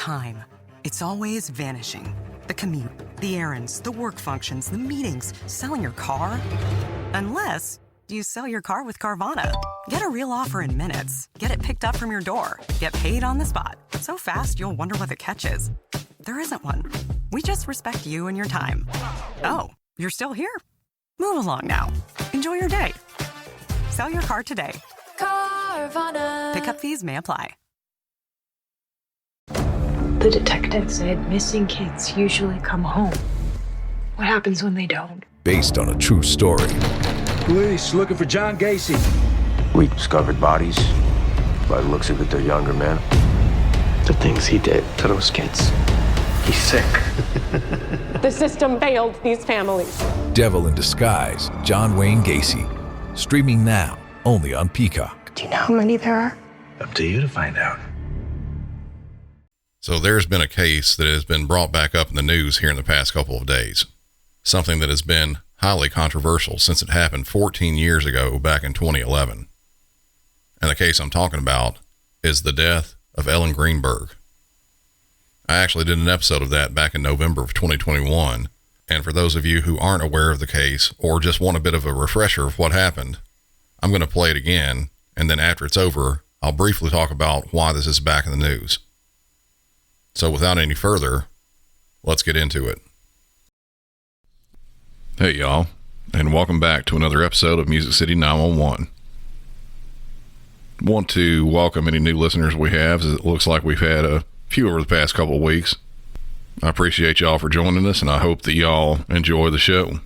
time. It's always vanishing. The commute, the errands, the work functions, the meetings, selling your car. Unless you sell your car with Carvana. Get a real offer in minutes. Get it picked up from your door. Get paid on the spot. So fast, you'll wonder what the catch is. There isn't one. We just respect you and your time. Oh, you're still here? Move along now. Enjoy your day. Sell your car today. Carvana. Pickup fees may apply. The detective said missing kids usually come home. What happens when they don't? Based on a true story. Police looking for John Gacy. We discovered bodies. By the looks of it, they're younger men. The things he did to those kids. He's sick. The system failed these families. Devil in Disguise, John Wayne Gacy. Streaming now, only on Peacock. Do you know how many there are? Up to you to find out. So there's been a case that has been brought back up in the news here in the past couple of days. Something that has been highly controversial since it happened 14 years ago back in 2011. And the case I'm talking about is the death of Ellen Greenberg. I actually did an episode of that back in November of 2021. And for those of you who aren't aware of the case or just want a bit of a refresher of what happened, I'm going to play it again. And then after it's over, I'll briefly talk about why this is back in the news. So without any further, let's get into it. Hey y'all, and welcome back to another episode of Music City 911. Want to welcome any new listeners we have, as it looks like we've had a few over the past couple of weeks. I appreciate y'all for joining us, and I hope that y'all enjoy the show.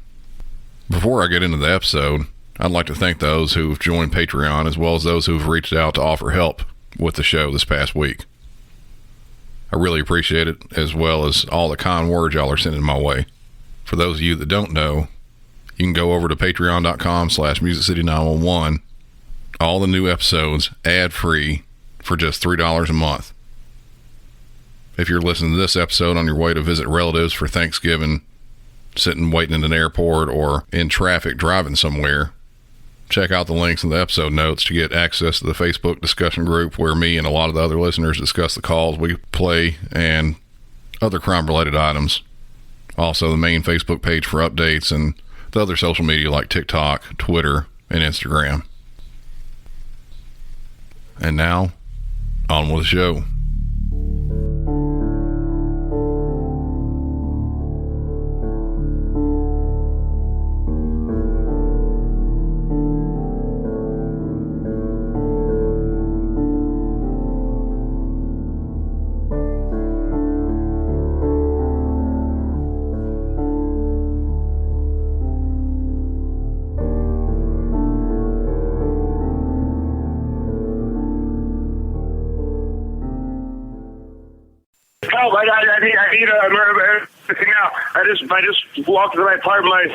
Before I get into the episode, I'd like to thank those who've joined Patreon, as well as those who've reached out to offer help with the show this past week. I really appreciate it, as well as all the kind words y'all are sending my way. For those of you that don't know, you can go over to patreon.com/musiccity911. All the new episodes ad-free for just $3 a month. If you're listening to this episode on your way to visit relatives for Thanksgiving, sitting waiting in an airport or in traffic driving somewhere, check out the links in the episode notes to get access to the Facebook discussion group where me and a lot of the other listeners discuss the calls we play and other crime-related items. Also, the main Facebook page for updates and the other social media like TikTok, Twitter, and Instagram. And now, on with the show. Help! I need everything now. I just walked into my apartment. My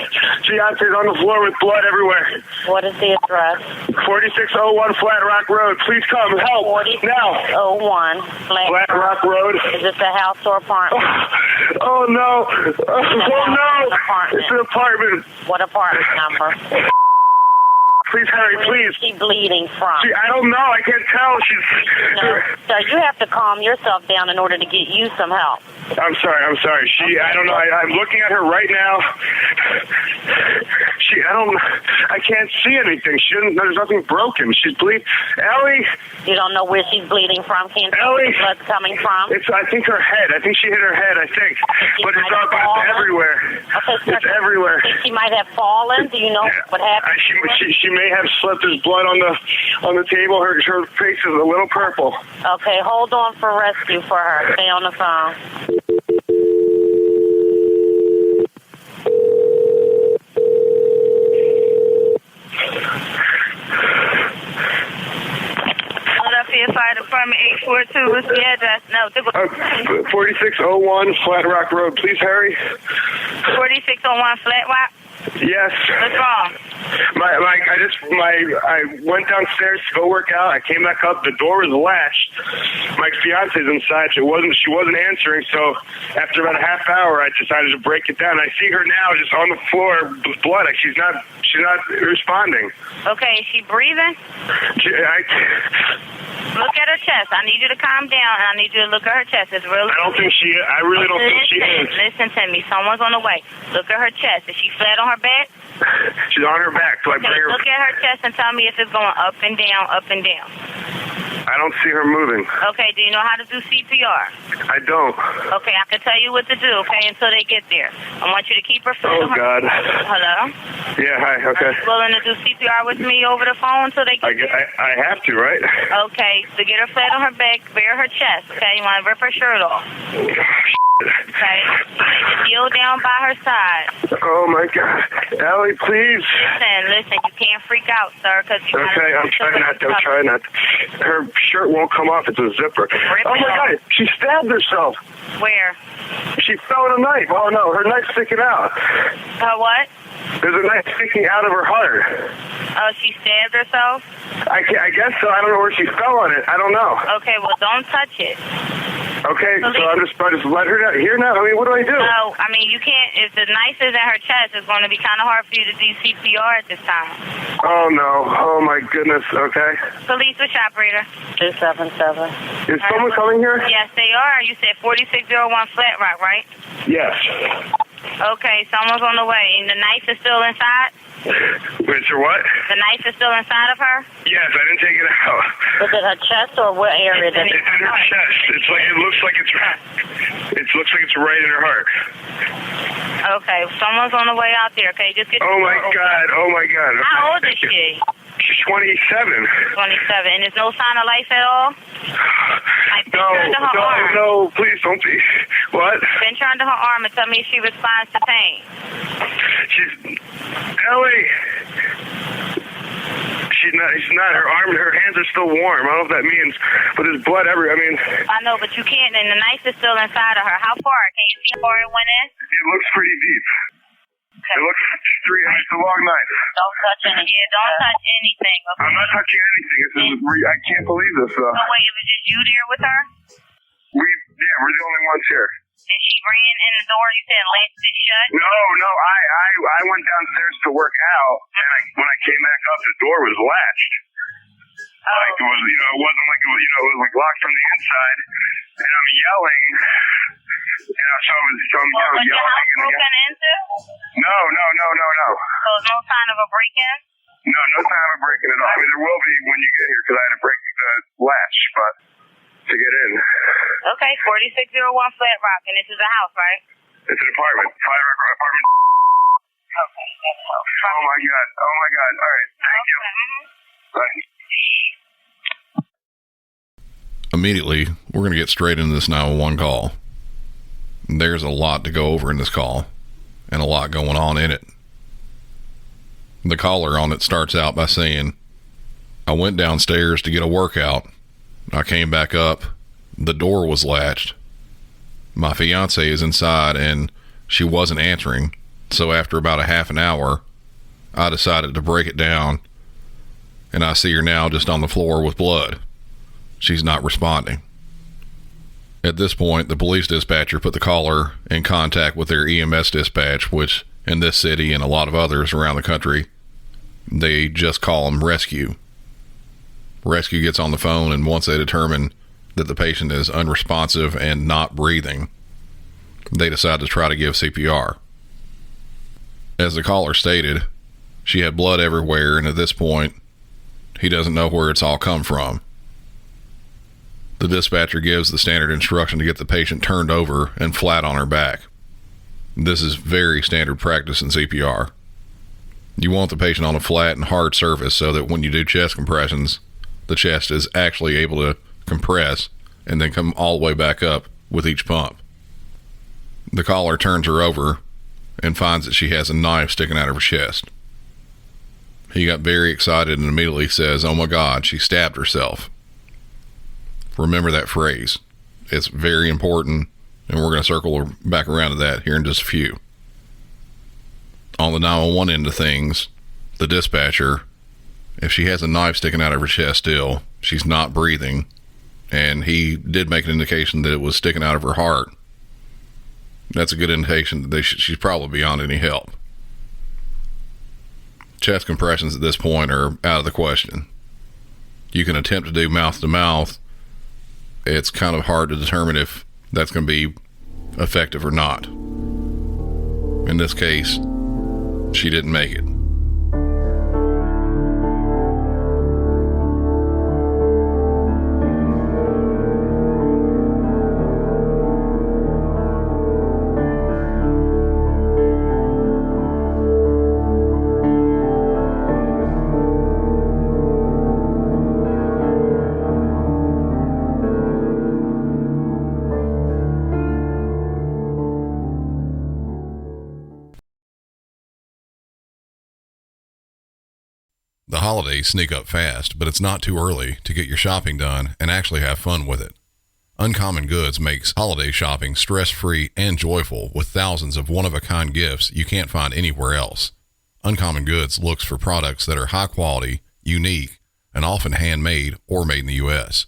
fiance's on the floor with blood everywhere. What is the address? 4601 Flat Rock Road. Please come. Help. 4601 Flat Rock Road. Is this a house or apartment? Oh no. Oh no. Apartment. It's an apartment. What apartment number? Please hurry, please. Where is she bleeding from? I don't know. I can't tell. No. So you have to calm yourself down in order to get you some help. I'm sorry. I don't know. I'm looking at her right now. I can't see anything. There's nothing broken. She's bleeding. Ellie! You don't know where she's bleeding from? Can't tell where the blood's coming from? I think her head. I think she hit her head, but it's everywhere. Okay, it's everywhere. Think she might have fallen? Do you know what happened? She may have slipped. There's blood on the table. Her face is a little purple. Okay, hold on for rescue for her. Stay on the phone. Philadelphia Fire Department 842. What's the address? No, 4601 Flat Rock Road. Please hurry. 4601 Flat Rock? Yes. What's wrong? I went downstairs to go work out. I came back up. The door was latched. My fiance's inside. She wasn't answering. So after about a half hour, I decided to break it down. I see her now just on the floor with blood. She's not responding. Okay, is she breathing? Look at her chest. I need you to calm down, and I need you to look at her chest. It's really. I really don't think she is. Listen to me. Someone's on the way. Look at her chest. Is she flat on her back? She's on her back. So I bring her. Look at her chest and tell me if it's going up and down, up and down. I don't see her moving. Okay, do you know how to do CPR? I don't. Okay, I can tell you what to do, okay, until they get there. I want you to keep her flat on her. God. Hello? Yeah, hi, okay. Are you willing to do CPR with me over the phone until they get there? I have to, right? Okay, so get her flat on her back, bare her chest, okay? You want to rip her shirt off. Okay? Kneel down by her side. Oh, my God. Ellie, please. Listen, you can't freak out, sir, because you Okay, I'm trying not to. Her shirt won't come off. It's a zipper. Oh, my God. She stabbed herself. Where? She fell with a knife. Oh, no. Her knife's sticking out. Her what? There's a knife sticking out of her heart. Oh, she stabbed herself? I guess so. I don't know where she fell on it. I don't know. Okay, well, don't touch it. Okay, so I just let her down. Here now. I mean, what do I do? No, I mean, you can't. If the knife is in her chest, it's going to be kind of hard for you to do CPR at this time. Oh, no. Oh, my goodness. Okay. Police, which operator? 277. Is someone coming here? Yes, they are. You said 4601 Flat Rock, right? Yes. Okay, someone's on the way. And the knife is still inside? Wait, so what? The knife is still inside of her? Yes, I didn't take it out. Is it her chest or what area? It's in her chest. It looks like it's right in her heart. Okay, someone's on the way out there. Okay, just get. Oh my God! Oh my God! Okay. How old is she? She's 27. 27, and there's no sign of life at all. No, please don't be. What? Pinch her under her arm and tell me if she responds to pain. Ellie. She's not. Her hands are still warm. I don't know what that means, but there's blood everywhere. I mean. I know, but you can't, and the knife is still inside of her. How far? Can you see how far it went in? It looks pretty deep. Okay. It looks it's a long knife. Don't touch anything. Yeah, don't touch anything. Okay? I'm not touching anything. I can't believe this. So wait, it was just you there with her? We're the only ones here. And she ran in the door, you said latched it shut? No, I went downstairs to work out, and when I came back up, the door was latched. Oh. Like it was, it wasn't like it was like locked from the inside, and I'm yelling. So I'm was yelling. Your house broken into? No. So there's no sign of a break-in? No sign of a break-in at all. I mean, there will be when you get here, because I had to break the latch, but to get in. Okay, 4601 Flat Rock, and this is a house, right? It's an apartment. Apartment. Okay, that's well. Oh my God. All right, thank you. Bye. Immediately, we're going to get straight into this 911 call. There's a lot to go over in this call, and a lot going on in it. The caller on it starts out by saying, I went downstairs to get a workout. I came back up. The door was latched. My fiance is inside and she wasn't answering. So after about a half an hour, I decided to break it down, and I see her now just on the floor with blood. She's not responding. At this point, the police dispatcher put the caller in contact with their EMS dispatch, which in this city and a lot of others around the country, they just call them rescue. Rescue gets on the phone, and once they determine that the patient is unresponsive and not breathing, they decide to try to give CPR. As the caller stated, she had blood everywhere, and at this point, he doesn't know where it's all come from. The dispatcher gives the standard instruction to get the patient turned over and flat on her back. This is very standard practice in CPR. You want the patient on a flat and hard surface so that when you do chest compressions, the chest is actually able to compress and then come all the way back up with each pump. The caller turns her over and finds that she has a knife sticking out of her chest. He got very excited and immediately says, "Oh my God, she stabbed herself." Remember that phrase. It's very important, and we're going to circle back around to that here in just a few. On the 911 end of things, the dispatcher, if she has a knife sticking out of her chest still, she's not breathing, and he did make an indication that it was sticking out of her heart, that's a good indication that she's probably beyond any help. Chest compressions at this point are out of the question. You can attempt to do mouth to mouth. It's kind of hard to determine if that's going to be effective or not. In this case, she didn't make it. The holidays sneak up fast, but it's not too early to get your shopping done and actually have fun with it. Uncommon Goods makes holiday shopping stress-free and joyful with thousands of one-of-a-kind gifts you can't find anywhere else. Uncommon Goods looks for products that are high quality, unique, and often handmade or made in the U.S.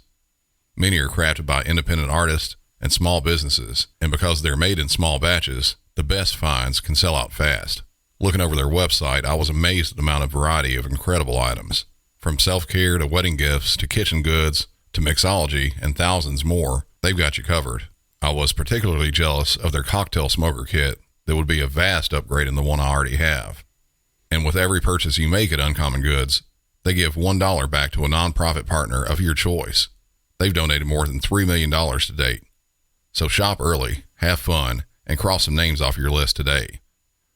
Many are crafted by independent artists and small businesses, and because they're made in small batches, the best finds can sell out fast. Looking over their website, I was amazed at the amount of variety of incredible items. From self-care to wedding gifts to kitchen goods to mixology and thousands more, they've got you covered. I was particularly jealous of their cocktail smoker kit that would be a vast upgrade in the one I already have. And with every purchase you make at Uncommon Goods, they give $1 back to a nonprofit partner of your choice. They've donated more than $3 million to date. So shop early, have fun, and cross some names off your list today.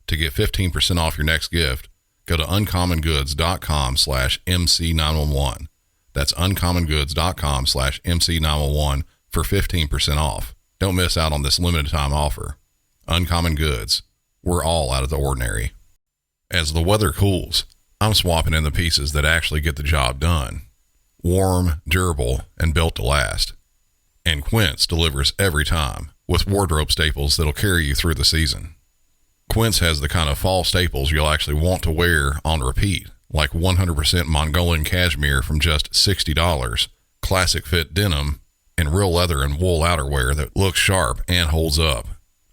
To get 15% off your next gift, go to uncommongoods.com/MC911. That's uncommongoods.com/MC911 for 15% off. Don't miss out on this limited time offer. Uncommon Goods. We're all out of the ordinary. As the weather cools, I'm swapping in the pieces that actually get the job done. Warm, durable, and built to last. And Quince delivers every time with wardrobe staples that'll carry you through the season. Quince has the kind of fall staples you'll actually want to wear on repeat, like 100% Mongolian cashmere from just $60, classic fit denim, and real leather and wool outerwear that looks sharp and holds up.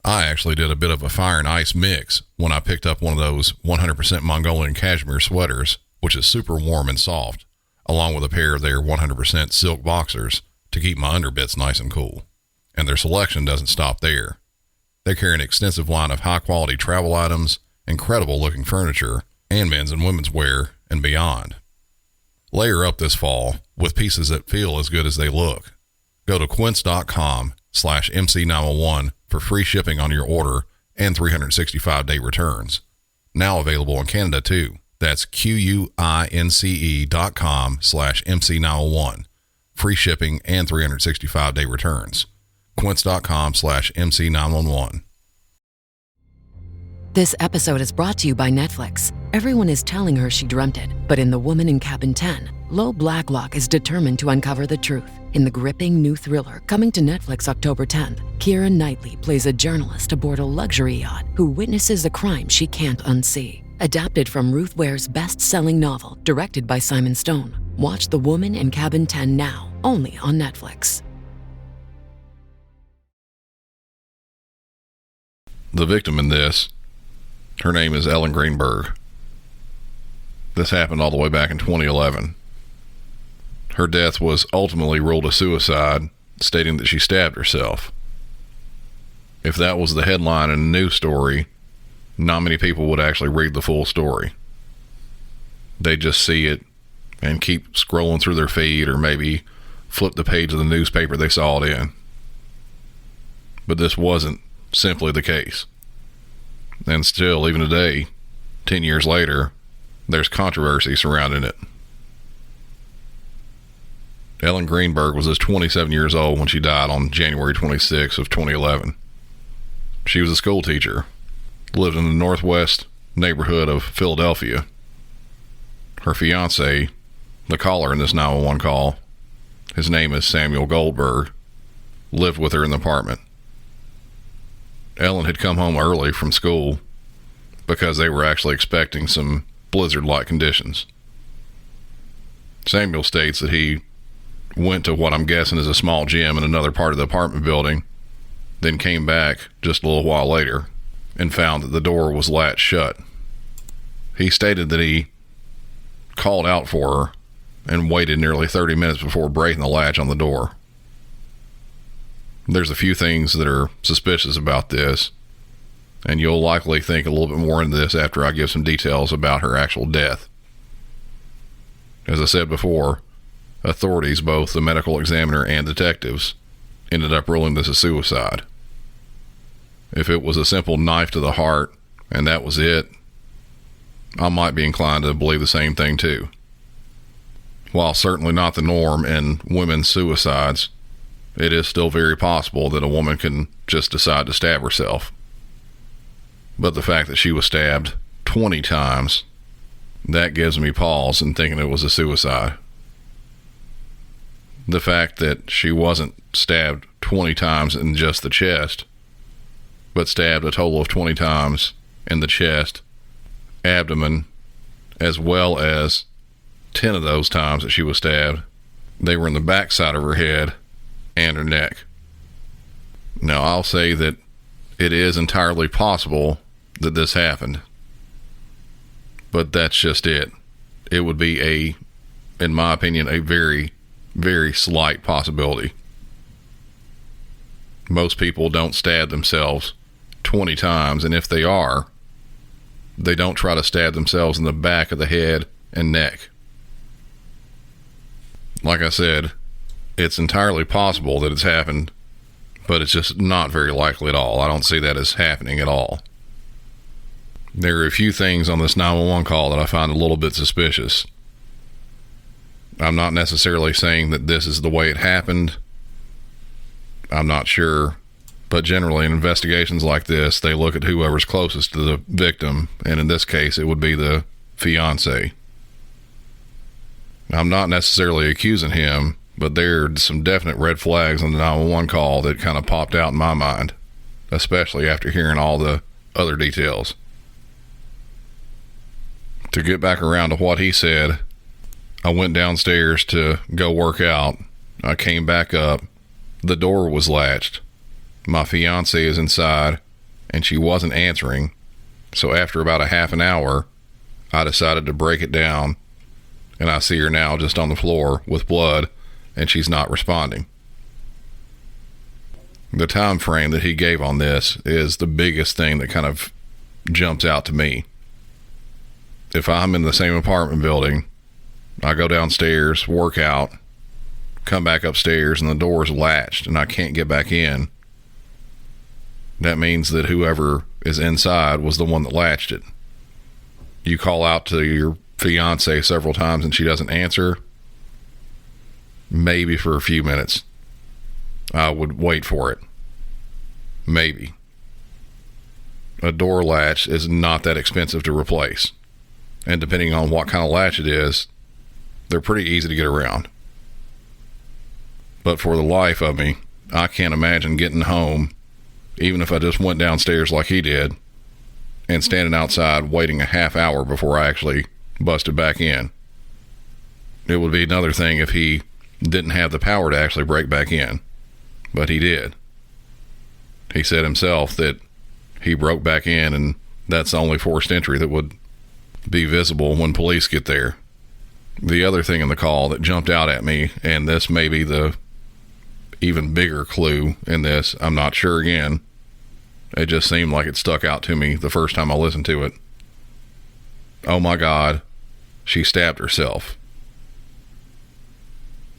I actually did a bit of a fire and ice mix when I picked up one of those 100% Mongolian cashmere sweaters, which is super warm and soft, along with a pair of their 100% silk boxers to keep my underbits nice and cool. And their selection doesn't stop there. They carry an extensive line of high-quality travel items, incredible-looking furniture, and men's and women's wear, and beyond. Layer up this fall with pieces that feel as good as they look. Go to quince.com/MC911 for free shipping on your order and 365-day returns. Now available in Canada, too. That's QUINCE.com/MC911. Free shipping and 365-day returns. Quince.com/MC911. This episode is brought to you by Netflix. Everyone is telling her she dreamt it, but in The Woman in Cabin 10, Lo Blacklock is determined to uncover the truth. In the gripping new thriller coming to Netflix October 10th, Keira Knightley plays a journalist aboard a luxury yacht who witnesses a crime she can't unsee. Adapted from Ruth Ware's best-selling novel, directed by Simon Stone. Watch The Woman in Cabin 10 now, only on Netflix. The victim in this, her name is Ellen Greenberg. This happened all the way back in 2011. Her death was ultimately ruled a suicide, stating that she stabbed herself. If that was the headline in a news story, not many people would actually read the full story. They just see it and keep scrolling through their feed or maybe flip the page of the newspaper they saw it in. But this wasn't simply the case. And still, even today, 10 years later, there's controversy surrounding it. Ellen Greenberg was just 27 years old when she died on January 26 of 2011. She was a school teacher, lived in the northwest neighborhood of Philadelphia. Her fiance, the caller in this 911 call, his name is Samuel Goldberg, lived with her in the apartment. Ellen had come home early from school because they were actually expecting some blizzard-like conditions. Samuel states that he went to what I'm guessing is a small gym in another part of the apartment building, then came back just a little while later and found that the door was latched shut. He stated that he called out for her and waited nearly 30 minutes before breaking the latch on the door. There's a few things that are suspicious about this, and you'll likely think a little bit more into this after I give some details about her actual death. As I said before, authorities, both the medical examiner and detectives, ended up ruling this a suicide. If it was a simple knife to the heart and that was it, I might be inclined to believe the same thing too. While certainly not the norm in women's suicides, it is still very possible that a woman can just decide to stab herself. But the fact that she was stabbed 20 times, that gives me pause in thinking it was a suicide. The fact that she wasn't stabbed 20 times in just the chest, but stabbed a total of 20 times in the chest, abdomen, as well as 10 of those times that she was stabbed, they were in the backside of her head and her neck. Now, I'll say that it is entirely possible that this happened, but that's just it. It would be in my opinion, a very, very slight possibility. Most people don't stab themselves 20 times, and if they are, they don't try to stab themselves in the back of the head and neck. Like I said, it's entirely possible that it's happened, but it's just not very likely at all. I don't see that as happening at all. There are a few things on this 911 call that I find a little bit suspicious. I'm not necessarily saying that this is the way it happened. I'm not sure. But generally in investigations like this, they look at whoever's closest to the victim, and in this case, it would be the fiancé. I'm not necessarily accusing him, but there are some definite red flags on the 911 call that kind of popped out in my mind, especially after hearing all the other details. To get back around to what he said, I went downstairs to go work out. I came back up. The door was latched. My fiancée is inside, and she wasn't answering. So after about a half an hour, I decided to break it down, and I see her now just on the floor with blood, and she's not responding. The time frame that he gave on this is the biggest thing that kind of jumps out to me. If I'm in the same apartment building, I go downstairs, work out, come back upstairs, and the door is latched and I can't get back in, that means that whoever is inside was the one that latched it. You call out to your fiancée several times and she doesn't answer, maybe for a few minutes, I would wait for it. Maybe. A door latch is not that expensive to replace. And depending on what kind of latch it is, they're pretty easy to get around. But for the life of me, I can't imagine getting home, even if I just went downstairs like he did, and standing outside waiting a half hour before I actually busted back in. It would be another thing if he didn't have the power to actually break back in, but he did. He said himself that he broke back in, and that's the only forced entry that would be visible when police get there. The other thing in the call that jumped out at me, and this may be the even bigger clue in this, I'm not sure again, it just seemed like it stuck out to me the first time I listened to it. Oh my God, she stabbed herself.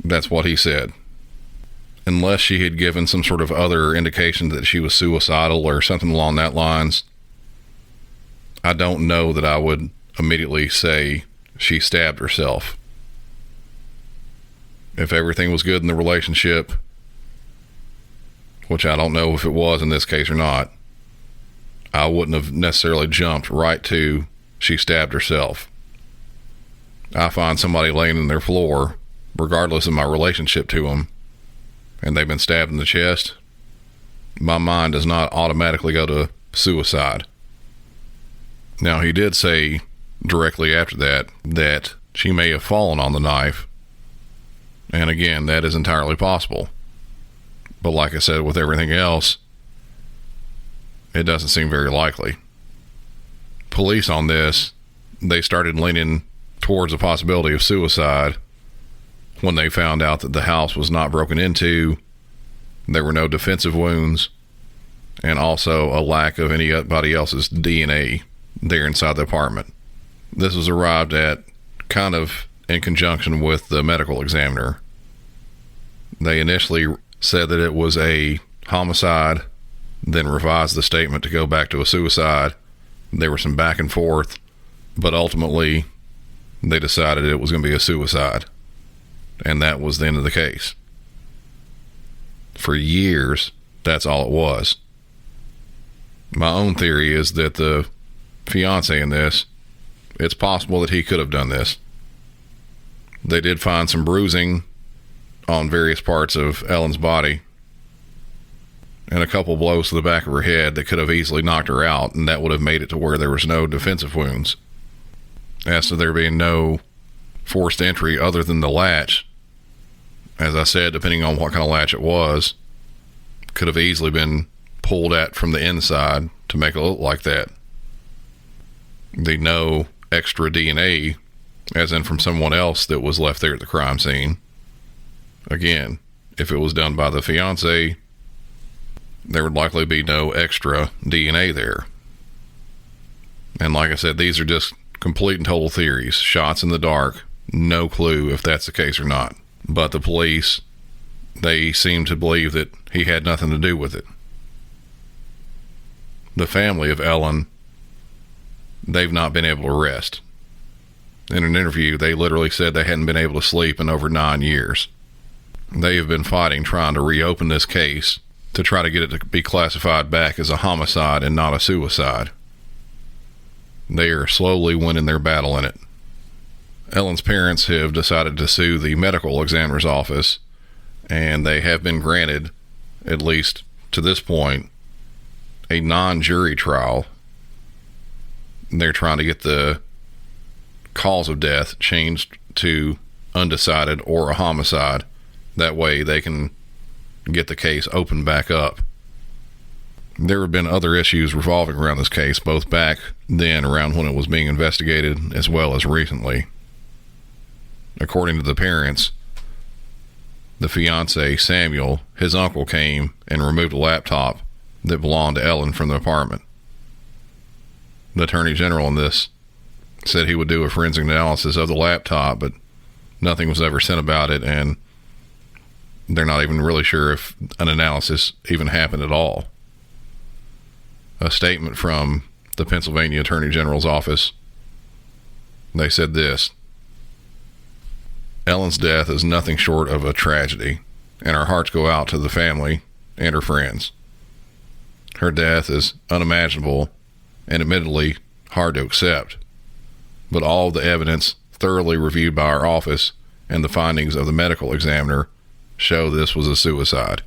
That's what he said. Unless she had given some sort of other indication that she was suicidal or something along that lines, I don't know that I would immediately say she stabbed herself. If everything was good in the relationship, which I don't know if it was in this case or not, I wouldn't have necessarily jumped right to she stabbed herself. I find somebody laying in their floor, regardless of my relationship to them, and they've been stabbed in the chest, my mind does not automatically go to suicide. Now, he did say directly after that she may have fallen on the knife, and again, that is entirely possible. But like I said, with everything else, it doesn't seem very likely. Police on this, they started leaning towards the possibility of suicide when they found out that the house was not broken into, there were no defensive wounds, and also a lack of anybody else's DNA there inside the apartment. This was arrived at kind of in conjunction with the medical examiner. They initially said that it was a homicide, then revised the statement to go back to a suicide. There was some back and forth, but ultimately they decided it was going to be a suicide, and that was the end of the case. For years, that's all it was. My own theory is that the fiance in this, it's possible that he could have done this. They did find some bruising on various parts of Ellen's body and a couple blows to the back of her head that could have easily knocked her out, and that would have made it to where there was no defensive wounds. As to there being no forced entry other than the latch, as I said, depending on what kind of latch it was, could have easily been pulled at from the inside to make it look like that. The no extra DNA, as in from someone else that was left there at the crime scene. Again, if it was done by the fiance, there would likely be no extra DNA there. And like I said, these are just complete and total theories, shots in the dark, no clue if that's the case or not. But the police, they seem to believe that he had nothing to do with it. The family of Ellen, they've not been able to rest. In an interview, they literally said they hadn't been able to sleep in over 9 years. They have been fighting, trying to reopen this case to try to get it to be classified back as a homicide and not a suicide. They are slowly winning their battle in it. Ellen's parents have decided to sue the medical examiner's office, and they have been granted, at least to this point, a non-jury trial. They're trying to get the cause of death changed to undecided or a homicide. That way they can get the case opened back up. There have been other issues revolving around this case, both back then around when it was being investigated as well as recently. According to the parents, the fiance, Samuel, his uncle came and removed a laptop that belonged to Ellen from the apartment. The attorney general in this said he would do a forensic analysis of the laptop, but nothing was ever sent about it, and they're not even really sure if an analysis even happened at all. A statement from the Pennsylvania Attorney General's office, they said this: Ellen's death is nothing short of a tragedy, and our hearts go out to the family and her friends. Her death is unimaginable and admittedly hard to accept, but all of the evidence thoroughly reviewed by our office and the findings of the medical examiner show this was a suicide.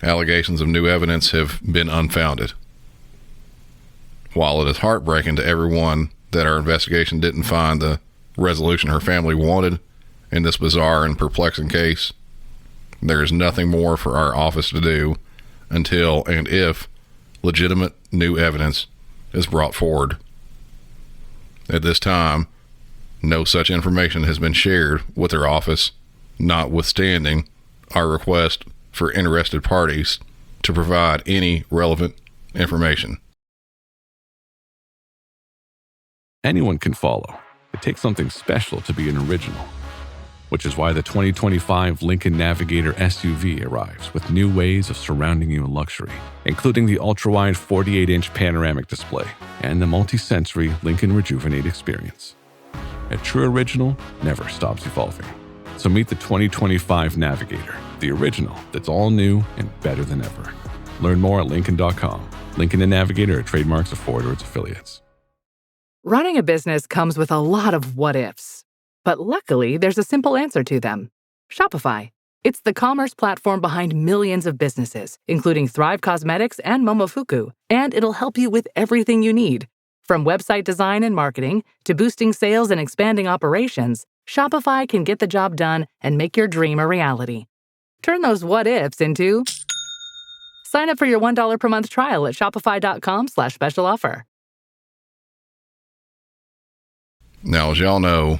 Allegations of new evidence have been unfounded. While it is heartbreaking to everyone that our investigation didn't find the resolution her family wanted in this bizarre and perplexing case, there is nothing more for our office to do until and if legitimate new evidence is brought forward. At this time, no such information has been shared with our office, notwithstanding our request for interested parties to provide any relevant information. Anyone can follow. It takes something special to be an original, which is why the 2025 Lincoln Navigator SUV arrives with new ways of surrounding you in luxury, including the ultra-wide 48-inch panoramic display and the multi-sensory Lincoln Rejuvenate experience. A true original never stops evolving. So meet the 2025 Navigator, the original that's all new and better than ever. Learn more at Lincoln.com. Lincoln and Navigator are trademarks of Ford or its affiliates. Running a business comes with a lot of what-ifs. But luckily, there's a simple answer to them. Shopify. It's the commerce platform behind millions of businesses, including Thrive Cosmetics and Momofuku. And it'll help you with everything you need. From website design and marketing to boosting sales and expanding operations, Shopify can get the job done and make your dream a reality. Turn those what-ifs into... Sign up for your $1 per month trial at shopify.com/special offer. Now, as y'all know,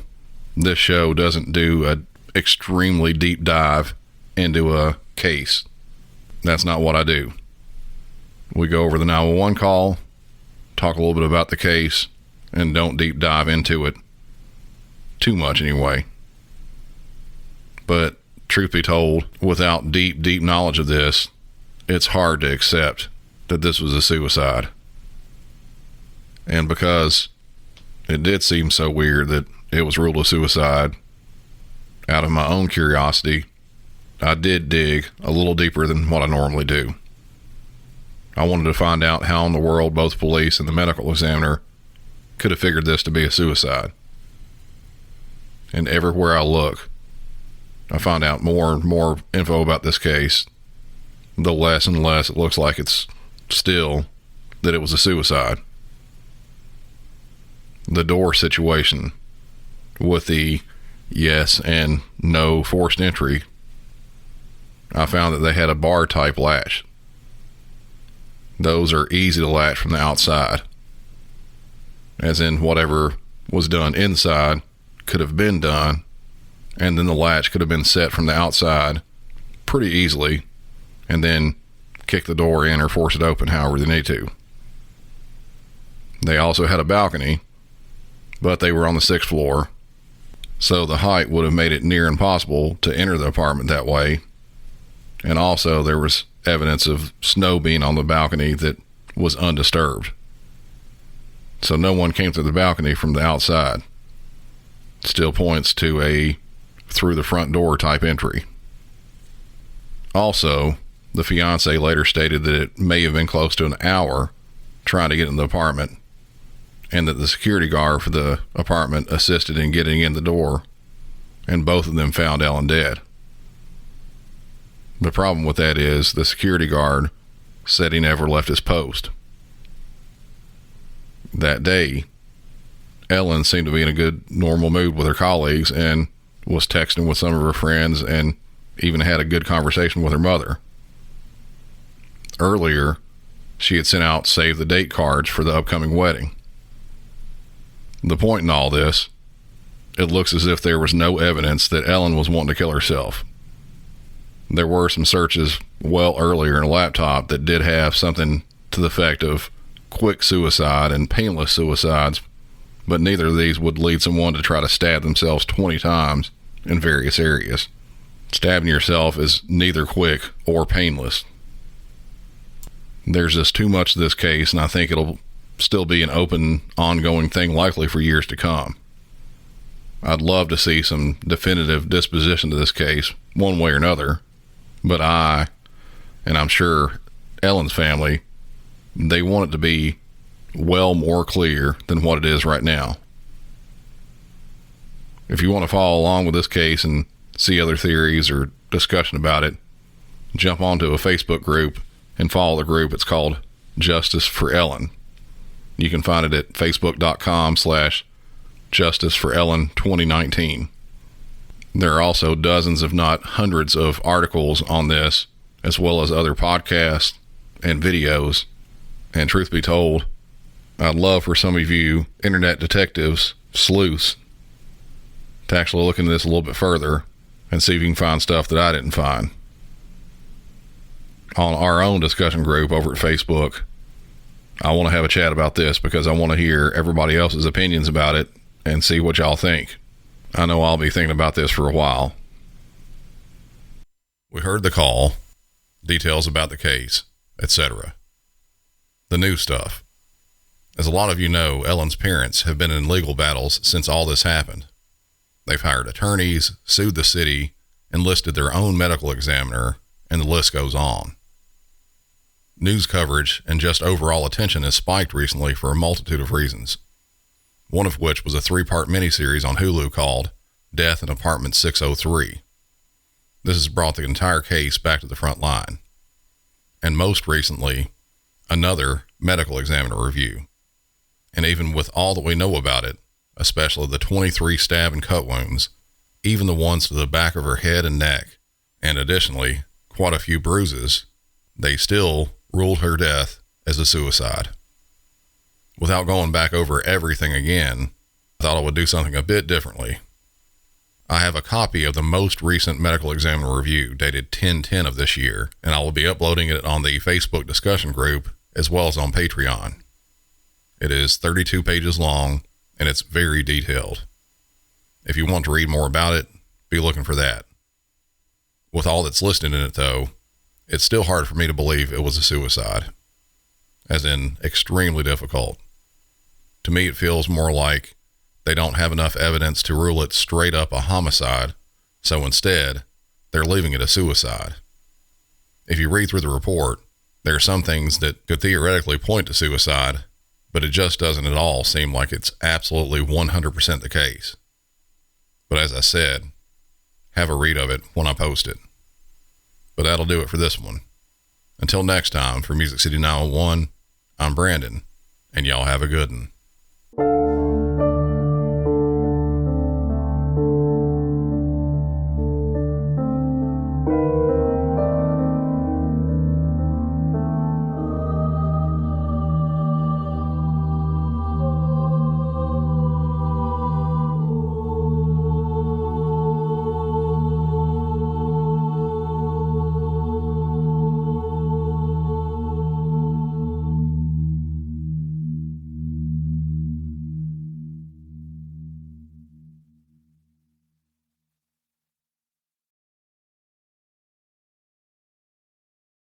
this show doesn't do an extremely deep dive into a case. That's not what I do. We go over the 911 call, talk a little bit about the case, and don't deep dive into it too much anyway. But truth be told, without deep knowledge of this, it's hard to accept that this was a suicide. And because it did seem so weird that it was ruled a suicide, out of my own curiosity, I did dig a little deeper than what I normally do. I wanted to find out how in the world both police and the medical examiner could have figured this to be a suicide. And everywhere I look, I find out more and more info about this case, the less and less it looks like it's still that it was a suicide. The door situation with the yes and no forced entry, I found that they had a bar type latch. Those are easy to latch from the outside, as in whatever was done inside could have been done, and then the latch could have been set from the outside pretty easily, and then kick the door in or force it open however they need to. They also had a balcony, but they were on the 6th floor, so the height would have made it near impossible to enter the apartment that way. And also there was evidence of snow being on the balcony that was undisturbed. So no one came through the balcony from the outside. Still points to a through the front door type entry. Also, the fiance later stated that it may have been close to an hour trying to get in the apartment, and that the security guard for the apartment assisted in getting in the door, and both of them found Ellen dead. The problem with that is the security guard said he never left his post. That day, Ellen seemed to be in a good, normal mood with her colleagues and was texting with some of her friends and even had a good conversation with her mother. Earlier, she had sent out save the date cards for the upcoming wedding. The point in all this, it looks as if there was no evidence that Ellen was wanting to kill herself. There were some searches well earlier in a laptop that did have something to the effect of quick suicide and painless suicides, but neither of these would lead someone to try to stab themselves 20 times in various areas. Stabbing yourself is neither quick or painless. There's just too much to this case, and I think it'll still be an open, ongoing thing likely for years to come. I'd love to see some definitive disposition to this case, one way or another, but I, and I'm sure Ellen's family, they want it to be well more clear than what it is right now. If you want to follow along with this case and see other theories or discussion about it, jump onto a Facebook group and follow the group. It's called Justice for Ellen. You can find it at facebook.com/Justice for Ellen 2019. There are also dozens, if not hundreds, of articles on this, as well as other podcasts and videos. And truth be told, I'd love for some of you internet detectives, sleuths, to actually look into this a little bit further and see if you can find stuff that I didn't find. On our own discussion group over at Facebook, I want to have a chat about this because I want to hear everybody else's opinions about it and see what y'all think. I know I'll be thinking about this for a while. We heard the call, details about the case, etc. The new stuff. As a lot of you know, Ellen's parents have been in legal battles since all this happened. They've hired attorneys, sued the city, enlisted their own medical examiner, and the list goes on. News coverage and just overall attention has spiked recently for a multitude of reasons, one of which was a 3-part miniseries on Hulu called Death in Apartment 603. This has brought the entire case back to the front line. And most recently, another medical examiner review. And even with all that we know about it, especially the 23 stab and cut wounds, even the ones to the back of her head and neck, and additionally, quite a few bruises, they still ruled her death as a suicide. Without going back over everything again, I thought I would do something a bit differently. I have a copy of the most recent medical examiner review dated 10/10 of this year, and I will be uploading it on the Facebook discussion group as well as on Patreon. It is 32 pages long, and it's very detailed. If you want to read more about it, be looking for that. With all that's listed in it, though, it's still hard for me to believe it was a suicide, as in extremely difficult. To me, it feels more like they don't have enough evidence to rule it straight up a homicide, so instead, they're leaving it a suicide. If you read through the report, there are some things that could theoretically point to suicide, but it just doesn't at all seem like it's absolutely 100% the case. But as I said, have a read of it when I post it. But that'll do it for this one. Until next time, for Music City 901, I'm Brandon, and y'all have a good one.